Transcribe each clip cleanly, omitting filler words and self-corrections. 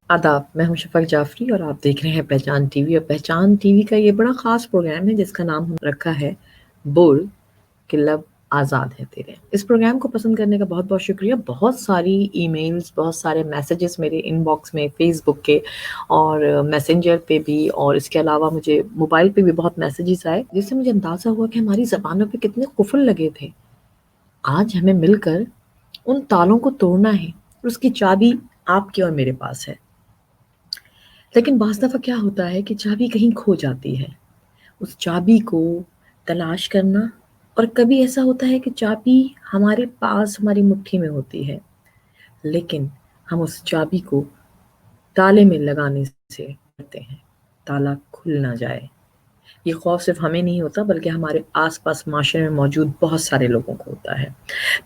आदाब, मैं हूँ शफ़क़ जाफ़री और आप देख रहे हैं पहचान टीवी। और पहचान टीवी का ये बड़ा ख़ास प्रोग्राम है जिसका नाम हमने रखा है बोल कि लब आज़ाद है तेरे। इस प्रोग्राम को पसंद करने का बहुत-बहुत शुक्रिया। बहुत सारी ईमेल्स, बहुत सारे मैसेजेस मेरे इनबॉक्स में फ़ेसबुक के और मैसेंजर पे भी, और इसके अलावा मुझे मोबाइल पे भी बहुत मैसेजेस आए, जिससे मुझे अंदाज़ा हुआ कि हमारी ज़बानों पे कितने कुफ़ल लगे थे। आज हमें मिलकर उन तालों को तोड़ना है और उसकी चाबी आपके और मेरे पास है। लेकिन बाज़ दफ़ा क्या होता है कि चाबी कहीं खो जाती है। उस चाबी को तलाश करना, और कभी ऐसा होता है कि चाबी हमारे पास हमारी मुट्ठी में होती है, लेकिन हम उस चाबी को ताले में लगाने से डरते हैं, ताला खुल ना जाए। ये खौफ सिर्फ़ हमें नहीं होता बल्कि हमारे आस-पास माशरे में मौजूद बहुत सारे लोगों को होता है।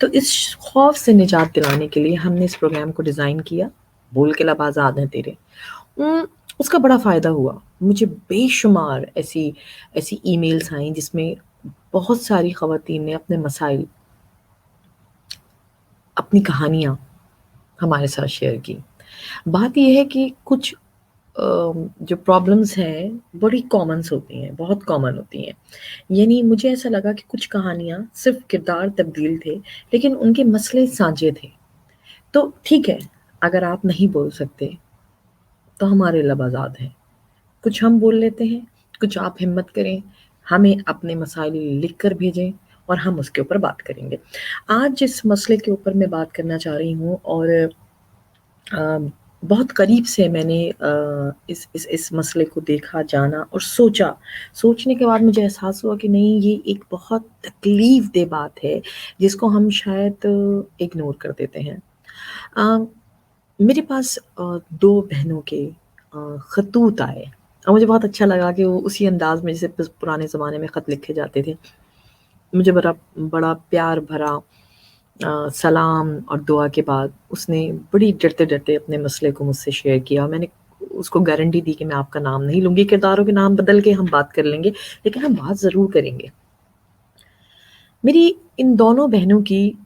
तो इस खौफ से निजात दिलाने के लिए हमने इस प्रोग्राम को डिज़ाइन किया, बोल के लब आज़ाद हैं तेरे। उसका बड़ा फ़ायदा हुआ। मुझे बेशुमार ऐसी ऐसी ईमेल्स आईं जिसमें बहुत सारी ख़वातीन ने अपने मसाइल, अपनी कहानियाँ हमारे साथ शेयर की। बात ये है कि कुछ जो प्रॉब्लम्स हैं बड़ी कॉमन्स होती हैं, बहुत कॉमन होती हैं। यानी मुझे ऐसा लगा कि कुछ कहानियाँ सिर्फ़ किरदार तब्दील थे, लेकिन उनके मसले साँझे थे। तो ठीक है, अगर आप नहीं बोल सकते, तो हमारे लब आज़ाद हैं। कुछ हम बोल लेते हैं, कुछ आप हिम्मत करें, हमें अपने मसाइल लिख कर भेजें और हम उसके ऊपर बात करेंगे। आज जिस मसले के ऊपर मैं बात करना चाह रही हूँ, और अ, बहुत करीब से मैंने इस मसले को देखा, जाना और सोचा। सोचने के बाद मुझे एहसास हुआ कि नहीं, ये एक बहुत तकलीफ़देह बात है, जिसको हम शायद इग्नोर कर देते हैं। अ, मेरे पास 2 बहनों के ख़तूत आए, और मुझे बहुत अच्छा लगा कि वो उसी अंदाज़ में जैसे पुराने ज़माने में ख़त लिखे जाते थे। मुझे बड़ा बड़ा प्यार भरा सलाम और दुआ के बाद उसने बड़ी डरते-डरते अपने मसले को मुझसे शेयर किया। मैंने उसको गारंटी दी कि मैं आपका नाम नहीं लूँगी, किरदारों के नाम बदल के हम बात कर लेंगे, लेकिन हम बात ज़रूर करेंगे। मेरी इन दोनों बहनों की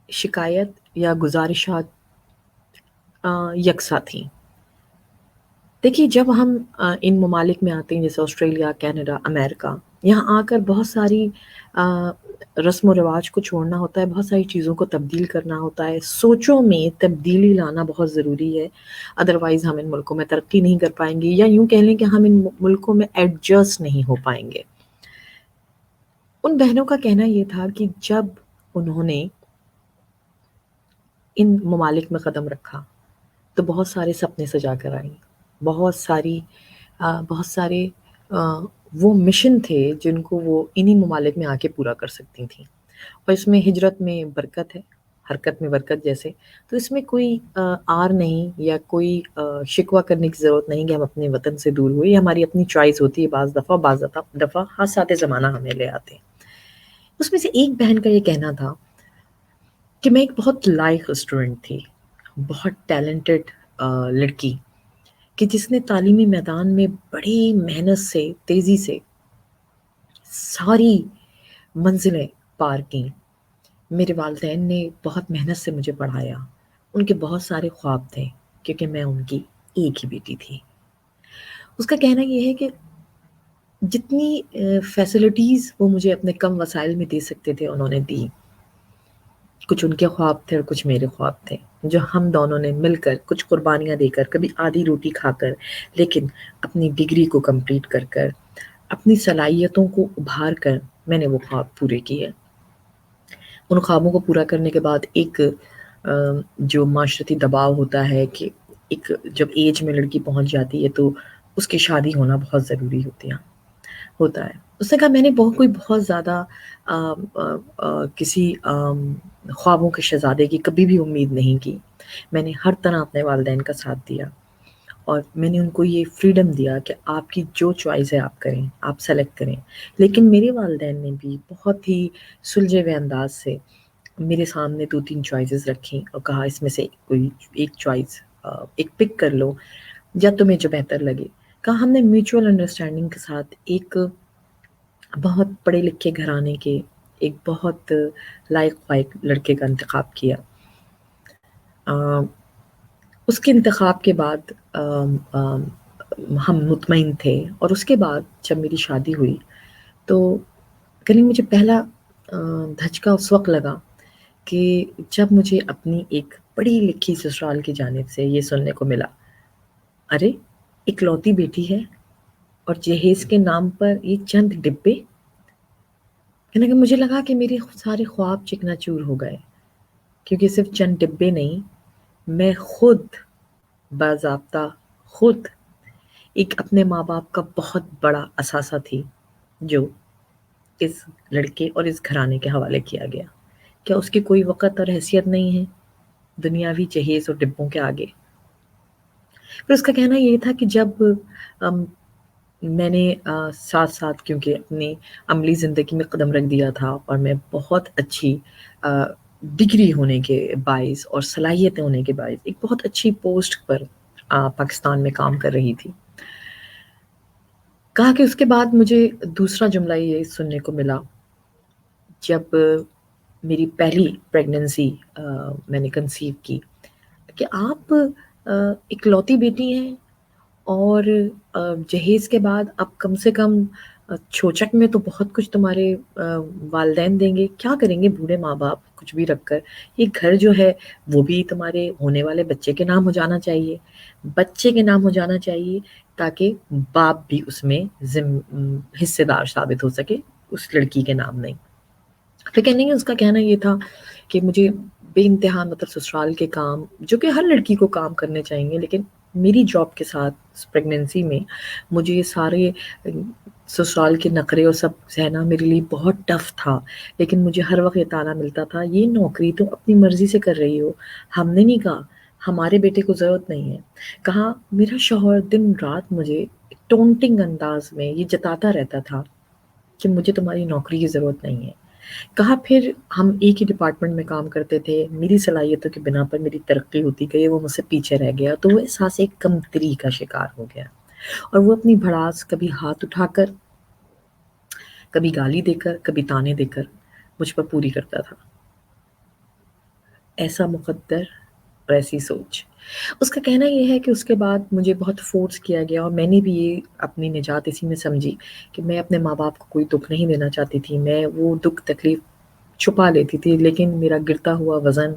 शिकायत या गुज़ारिशात यकसा थीं। देखिए, जब हम इन ममालिक में आते हैं जैसे ऑस्ट्रेलिया, कनाडा, अमेरिका, यहाँ आकर बहुत सारी रस्म व रिवाज को छोड़ना होता है, बहुत सारी चीज़ों को तब्दील करना होता है, सोचों में तब्दीली लाना बहुत ज़रूरी है, अदरवाइज़ हम इन मुल्कों में तरक्की नहीं कर पाएँगे, या यूँ कह लें कि हम इन मुल्कों में एडजस्ट नहीं हो पाएँगे। उन बहनों का कहना ये था कि जब उन्होंने इन ममालिक में कदम रखा, तो बहुत सारे सपने सजा कर आईं। बहुत सारे अ, वो मिशन थे जिनको वो इन्हीं ममालिक में आके पूरा कर सकती थीं। और इसमें हिजरत में बरकत है, हरकत में बरकत जैसे। तो इसमें कोई आर नहीं, या कोई शिकवा करने की ज़रूरत नहीं कि हम अपने वतन से दूर हुए। ये हमारी अपनी चॉइस होती है बाज़ दफ़ा हादसात ज़माना हमें ले आते हैं। उसमें से एक बहन का ये कहना था कि मैं एक बहुत लायक स्टूडेंट थी, बहुत टैलेंटेड लड़की, कि जिसने तालीमी मैदान में बड़ी मेहनत से, तेज़ी से सारी मंज़िलें पार की। मेरे वालिदैन ने बहुत मेहनत से मुझे पढ़ाया। उनके बहुत सारे ख्वाब थे, क्योंकि मैं उनकी एक ही बेटी थी। उसका कहना ये है कि जितनी फैसिलिटीज़ वो मुझे अपने कम वसाइल में दे सकते थे, उन्होंने दी। कुछ उनके ख्वाब थे और कुछ मेरे ख्वाब थे, जो हम दोनों ने मिलकर कुछ कुर्बानियाँ देकर, कभी आधी रोटी खाकर, लेकिन अपनी डिग्री को कंप्लीट कर कर, अपनी सलाहियतों को उभार कर मैंने वो ख्वाब पूरे किए। उन ख्वाबों को पूरा करने के बाद एक जो माशरती दबाव होता है कि एक जब एज में लड़की पहुँच जाती है, तो उसकी शादी होना बहुत ज़रूरी होता है। उसने कहा, मैंने बहुत ज़्यादा किसी ख्वाबों के शहज़ादे की कभी भी उम्मीद नहीं की। मैंने हर तरह अपने वालिदैन का साथ दिया, और मैंने उनको ये फ्रीडम दिया कि आपकी जो चॉइस है आप करें, आप सेलेक्ट करें। लेकिन मेरे वालिदैन ने भी बहुत ही सुलझे हुए अंदाज़ से मेरे सामने 2-3 चॉइसेस रखी और कहा, इसमें से कोई एक चॉइस एक पिक कर लो या तुम्हें जो बेहतर लगे। कहा हमने म्यूचुअल अंडरस्टैंडिंग के साथ एक बहुत पढ़े लिखे घराने के एक बहुत लायक लड़के का इंतखाब किया। उसके इंतखाब के बाद हम मुतमईन थे और उसके बाद जब मेरी शादी हुई तो कहीं मुझे पहला धचका उस वक़्त लगा कि जब मुझे अपनी एक पढ़ी लिखी ससुराल की जानिब से ये सुनने को मिला, अरे! इकलौती बेटी है और जहेज़ के नाम पर ये चंद डिब्बे। कहीं न कहीं मुझे लगा कि मेरे सारे ख्वाब चकनाचूर हो गए, क्योंकि सिर्फ़ चंद डिब्बे नहीं, मैं खुद बाज़ाब्ता खुद एक अपने माँ-बाप का बहुत बड़ा असासा थी, जो इस लड़के और इस घराने के हवाले किया गया। क्या उसकी कोई वक़्त और हैसियत नहीं है, दुनियावी जहेज़ और डिब्बों के आगे? फिर उसका कहना ये था कि जब अम, मैंने साथ-साथ क्योंकि अपनी अमली ज़िंदगी में कदम रख दिया था और मैं बहुत अच्छी अ, डिग्री होने के बाइस और सलाहियतें होने के बाइस एक बहुत अच्छी पोस्ट पर पाकिस्तान में काम कर रही थी। कहा कि उसके बाद मुझे दूसरा जुमला ये सुनने को मिला, जब मेरी पहली प्रेगनेंसी मैंने कंसीव की, कि आप इकलौती बेटी हैं और जहेज़ के बाद अब कम से कम छोचक में तो बहुत कुछ तुम्हारे वालिदैन देंगे, क्या करेंगे बूढ़े माँ-बाप कुछ भी रखकर? ये घर जो है वो भी तुम्हारे होने वाले बच्चे के नाम हो जाना चाहिए, बच्चे के नाम हो जाना चाहिए ताकि बाप भी उसमें हिस्सेदार साबित हो सके, उस लड़की के नाम नहीं। फिर कहने का उसका कहना ये था कि मुझे बेइंतहा मतलब ससुराल के काम, जो कि हर लड़की को काम करने चाहिए, लेकिन मेरी जॉब के साथ इस प्रेगनेंसी में मुझे ये सारे ससुराल के नखरे और सब सहना मेरे लिए बहुत टफ़ था। लेकिन मुझे हर वक़्त ये ताना मिलता था, ये नौकरी तुम अपनी मर्ज़ी से कर रही हो, हमने नहीं कहा, हमारे बेटे को ज़रूरत नहीं है। कहा मेरा शौहर दिन-रात मुझे टोंटिंग अंदाज़ में ये जताता रहता था कि मुझे तुम्हारी नौकरी की ज़रूरत नहीं है। कहा फिर हम एक ही डिपार्टमेंट में काम करते थे, मेरी सलाहियतों की बिना पर मेरी तरक्की होती गई, वो मुझसे पीछे रह गया, तो वो एहसास एक कमतरी का शिकार हो गया और वो अपनी भड़ास कभी हाथ उठाकर, कभी गाली देकर, कभी ताने देकर मुझ पर पूरी करता था। ऐसा मुक़द्दर और ऐसी सोच। उसका कहना ये है कि उसके बाद मुझे बहुत फ़ोर्स किया गया और मैंने भी ये अपनी निजात इसी में समझी कि मैं अपने माँ-बाप को कोई दुःख नहीं देना चाहती थी। मैं वो दुःख तकलीफ़ छुपा लेती थी, लेकिन मेरा गिरता हुआ वज़न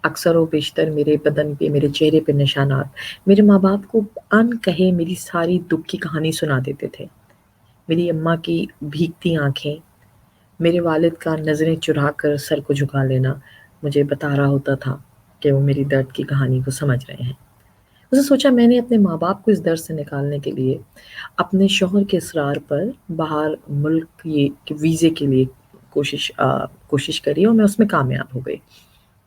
अक्सर व बेशतर मेरे बदन पे, मेरे चेहरे पे निशानात, मेरे माँ-बाप को अनकहे मेरी सारी दुःख की कहानी सुना देते थे। मेरी अम्मा की भीगती आँखें, मेरे वालिद का नज़रें चुरा कर सर को झुका लेना मुझे बता रहा होता था कि वो मेरी दर्द की कहानी को समझ रहे हैं। उसने सोचा मैंने अपने माँ-बाप को इस दर्द से निकालने के लिए अपने शौहर के इसरार पर बाहर मुल्क ये के वीज़े के लिए कोशिश करी और मैं उसमें कामयाब हो गई।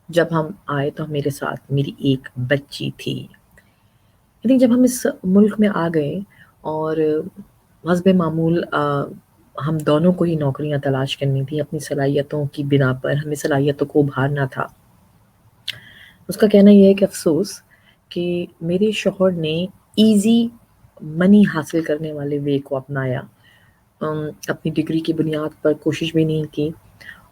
जब हम आए तो मेरे साथ मेरी एक बच्ची थी। आई थिंक जब हम इस मुल्क में आ गए और हस्ब मामूल हम दोनों को ही नौकरियाँ तलाश करनी थी अपनी सलाहियतों की बिना पर, हमें सलाहियतों को उभारना था। उसका कहना ये है कि अफ़सोस कि मेरे शौहर ने ईज़ी मनी हासिल करने वाले वे को अपनाया। अपनी डिग्री की बुनियाद पर कोशिश भी नहीं की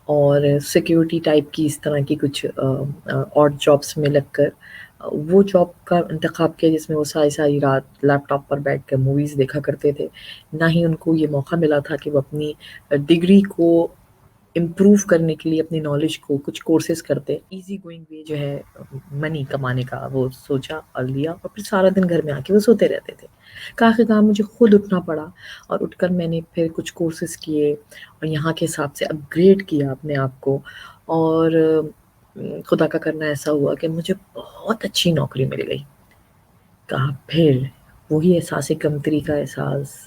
और सिक्योरिटी टाइप की इस तरह की कुछ ऑड जॉब्स में लगकर वो जॉब का इंतखाब किया जिसमें वो सारी-सारी रात लैपटॉप पर बैठकर मूवीज़ देखा करते थे। ना ही उनको ये मौका मिला था कि वो अपनी डिग्री को इम्प्रूव करने के लिए अपनी नॉलेज को कुछ कोर्सेज़ करते। ईज़ी गोइंग वे जो है मनी कमाने का वो सोचा और लिया और फिर सारा दिन घर में आके वो सोते रहते थे। आखिरकार मुझे खुद उठना पड़ा और उठकर मैंने फिर कुछ कोर्सेज़ किए और यहाँ के हिसाब से अपग्रेड किया अपने आप को और खुदा का करना ऐसा हुआ कि मुझे बहुत अच्छी नौकरी मिल गई। कहा फिर वही एहसास कमतरी का एहसास,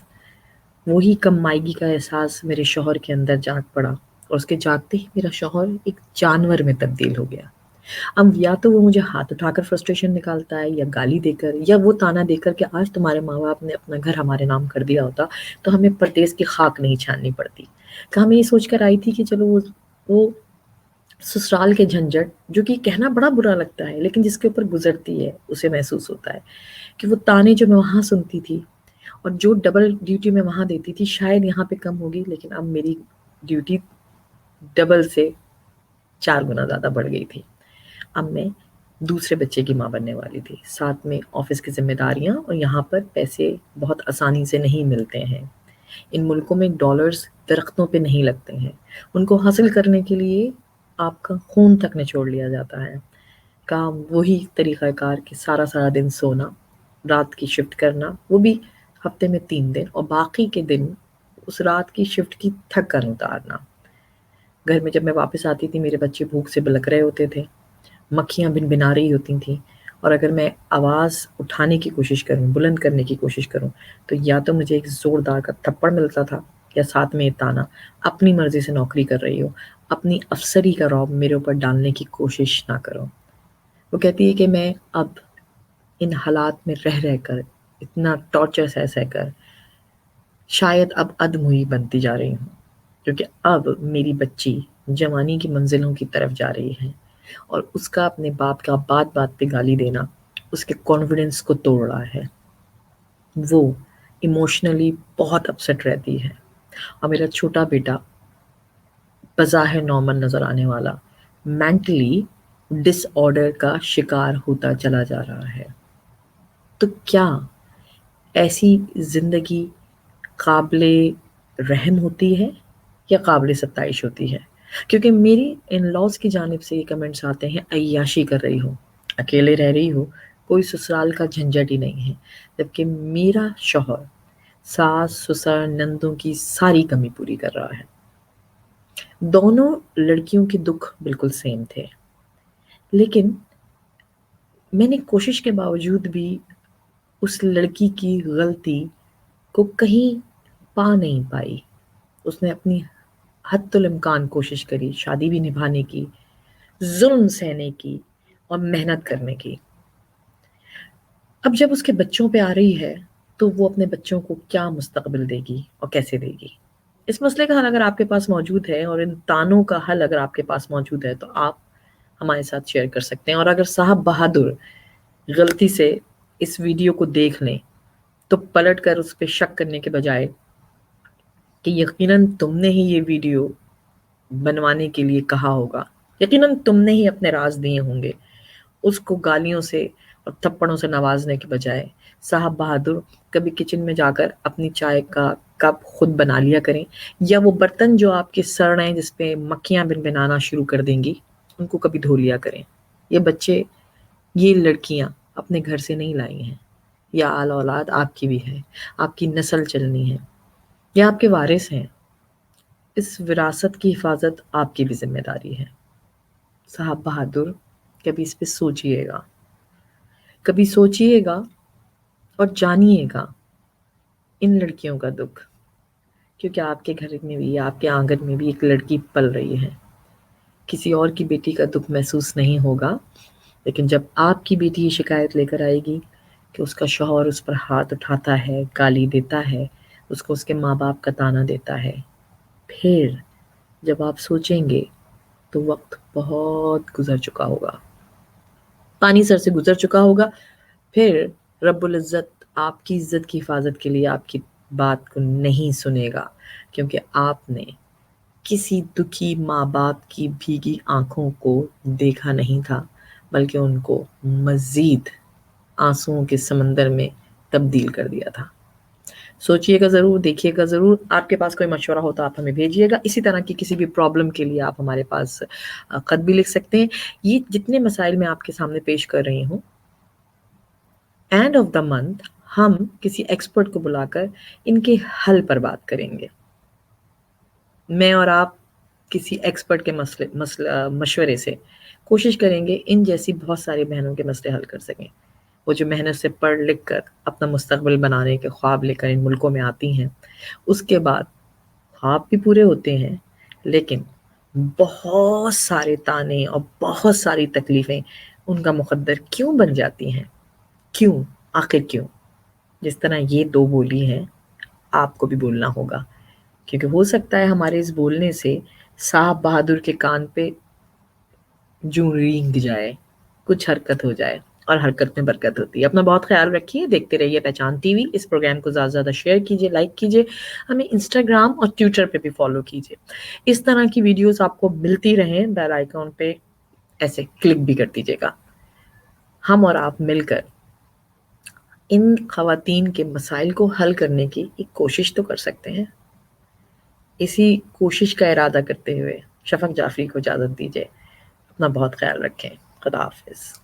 वही कम-मायगी का एहसास मेरे शौहर के अंदर जाग पड़ा और उसके जागते ही मेरा शौहर एक जानवर में तब्दील हो गया। अब या तो वो मुझे हाथ उठाकर फ्रस्ट्रेशन निकालता है या गाली देकर या वो ताना देकर कि आज तुम्हारे माँ-बाप ने अपना घर हमारे नाम कर दिया होता, तो हमें परदेस की खाक नहीं छाननी पड़ती। कहा मैं ये सोच कर आई थी कि चलो वो ससुराल के झंझट, जो कि कहना बड़ा बुरा लगता है, लेकिन जिसके ऊपर गुज़रती है, उसे महसूस होता है कि वो ताने जो मैं वहाँ सुनती थी और जो डबल ड्यूटी मैं वहाँ देती थी, शायद यहाँ पे कम होगी, लेकिन अब मेरी ड्यूटी डबल से 4 गुना ज़्यादा बढ़ गई थी। अब मैं दूसरे बच्चे की माँ बनने वाली थी, साथ में ऑफ़िस की ज़िम्मेदारियाँ, और यहाँ पर पैसे बहुत आसानी से नहीं मिलते हैं। इन मुल्कों में डॉलर्स दरख्तों पे नहीं लगते हैं। उनको हासिल करने के लिए आपका खून तक निचोड़ लिया जाता है। काम वही तरीक़ाकार कि सारा-सारा दिन सोना, रात की शिफ्ट करना, वो भी हफ़्ते में 3 दिन, और बाकी के दिन उस रात की शिफ्ट की थक कर उतारना। घर में जब मैं वापस आती थी, मेरे बच्चे भूख से बिलख रहे होते थे, मक्खियाँ भिनभिना रही होती थीं, और अगर मैं आवाज़ उठाने की कोशिश करूँ, बुलंद करने की कोशिश करूँ, तो या तो मुझे एक ज़ोरदार का थप्पड़ मिलता था, या साथ में ये ताना, अपनी मर्ज़ी से नौकरी कर रही हो, अपनी अफ़सरी का रौब मेरे ऊपर डालने की कोशिश ना करो। वो कहती है कि मैं अब इन हालात में रह कर, इतना टॉर्चर सह कर, शायद अब अधमुई बनती जा रही हूँ, क्योंकि अब मेरी बच्ची जवानी की मंजिलों की तरफ जा रही है, और उसका अपने बाप का बात-बात पे गाली देना उसके कॉन्फिडेंस को तोड़ रहा है। वो इमोशनली बहुत अपसेट रहती है, और मेरा छोटा बेटा बज़ाहिर नॉर्मल नज़र आने वाला मेंटली डिसऑर्डर का शिकार होता चला जा रहा है। तो क्या ऐसी ज़िंदगी काबिले रहम होती है, या काबिले सताइश होती है? क्योंकि मेरी इन-लॉज़ की जानिब से ये कमेंट्स आते हैं, अय्याशी कर रही हो, अकेले रह रही हो, कोई ससुराल का झंझट ही नहीं है। जबकि मेरा शौहर सास-ससुर, नंदों की सारी कमी पूरी कर रहा है। दोनों लड़कियों के दुःख बिल्कुल सेम थे, लेकिन मैंने कोशिश के बावजूद भी उस लड़की की गलती को कहीं पा नहीं पाई। उसने अपनी हद्दुल इम्कान कोशिश करी, शादी भी निभाने की, ज़ुल्म सहने की, और मेहनत करने की। अब जब उसके बच्चों पे आ रही है, तो वो अपने बच्चों को क्या मुस्तक़बिल देगी और कैसे देगी? इस मसले का हल अगर आपके पास मौजूद है, और इन तानों का हल अगर आपके पास मौजूद है, तो आप हमारे साथ शेयर कर सकते हैं। और अगर साहब बहादुर गलती से इस वीडियो को देख लें, तो पलट कर उस पे शक करने के बजाय कि यकीनन तुमने ही ये वीडियो बनवाने के लिए कहा होगा, यकीनन तुमने ही अपने राज़ दिए होंगे, उसको गालियों से और थप्पड़ों से नवाज़ने के बजाय साहब बहादुर कभी किचन में जाकर अपनी चाय का कप खुद बना लिया करें, या वो बर्तन जो आपके सड़ रहे हैं, जिस पे मक्खियाँ भिनभिनाना शुरू कर देंगी, उनको कभी धो लिया करें। ये बच्चे, ये लड़कियाँ अपने घर से नहीं लाई हैं, या आल औलाद आपकी भी है, आपकी नस्ल चलनी है, या आपके वारिस हैं। इस विरासत की हिफाजत आपकी भी ज़िम्मेदारी है। साहब बहादुर कभी इस पे सोचिएगा, कभी सोचिएगा और जानिएगा इन लड़कियों का दुःख, क्योंकि आपके घर में भी, आपके आंगन में भी एक लड़की पल रही है। किसी और की बेटी का दुःख महसूस नहीं होगा, लेकिन जब आपकी बेटी ये शिकायत लेकर आएगी कि उसका शौहर उस पर हाथ उठाता है, गाली देता है, उसको उसके माँ-बाप का ताना देता है, फिर जब आप सोचेंगे, तो वक़्त बहुत गुज़र चुका होगा। पानी सर से गुज़र चुका होगा, फिर रब्बुल इज़्ज़त आपकी इज़्ज़त की हिफाज़त के लिए आपकी बात को नहीं सुनेगा, क्योंकि आपने किसी दुखी माँ-बाप की भीगी आँखों को देखा नहीं था, बल्कि उनको मज़ीद आँसुओं के समंदर में तब्दील कर दिया था। सोचिएगा ज़रूर, देखिएगा ज़रूर। आपके पास कोई मशवरा हो तो आप हमें भेजिएगा। इसी तरह की किसी भी प्रॉब्लम के लिए आप हमारे पास ख़त भी लिख सकते हैं। ये जितने मसाइल मैं आपके सामने पेश कर रही हूँ, एंड ऑफ द मंथ हम किसी एक्सपर्ट को बुलाकर इनके हल पर बात करेंगे। मैं और आप किसी एक्सपर्ट के मशवरे से कोशिश करेंगे इन जैसी बहुत सारी बहनों के मसले हल कर सकें। वो जो मेहनत से पढ़ लिख कर अपना मुस्तक़बिल बनाने के ख्वाब लेकर इन मुल्कों में आती हैं, उसके बाद ख्वाब भी पूरे होते हैं, लेकिन बहुत सारे ताने और बहुत सारी तकलीफ़ें उनका मुक़द्दर क्यों बन जाती हैं? क्यों? आखिर क्यों? जिस तरह ये 2 बोली हैं, आपको भी बोलना होगा, क्योंकि हो सकता है हमारे इस बोलने से साहब बहादुर के कान पे جو رینگ جائے، کچھ حرکت ہو جائے، اور حرکت میں برکت ہوتی ہے۔ اپنا بہت خیال رکھیے، دیکھتے رہیے پہچان ٹی وی۔ اس پروگرام کو زیادہ سے زیادہ شیئر کیجیے، لائک کیجیے، ہمیں انسٹاگرام اور ٹویٹر پہ بھی فالو کیجیے۔ اس طرح کی ویڈیوز آپ کو ملتی رہیں، بیل آئیکن پہ ایسے کلک بھی کر دیجیے گا۔ ہم اور آپ مل کر ان خواتین کے مسائل کو حل کرنے کی ایک کوشش تو کر سکتے ہیں۔ اسی کوشش کا ارادہ کرتے ہوئے شفق جعفری کو اجازت دیجیے۔ اپنا بہت خیال رکھیں۔ خدا حافظ۔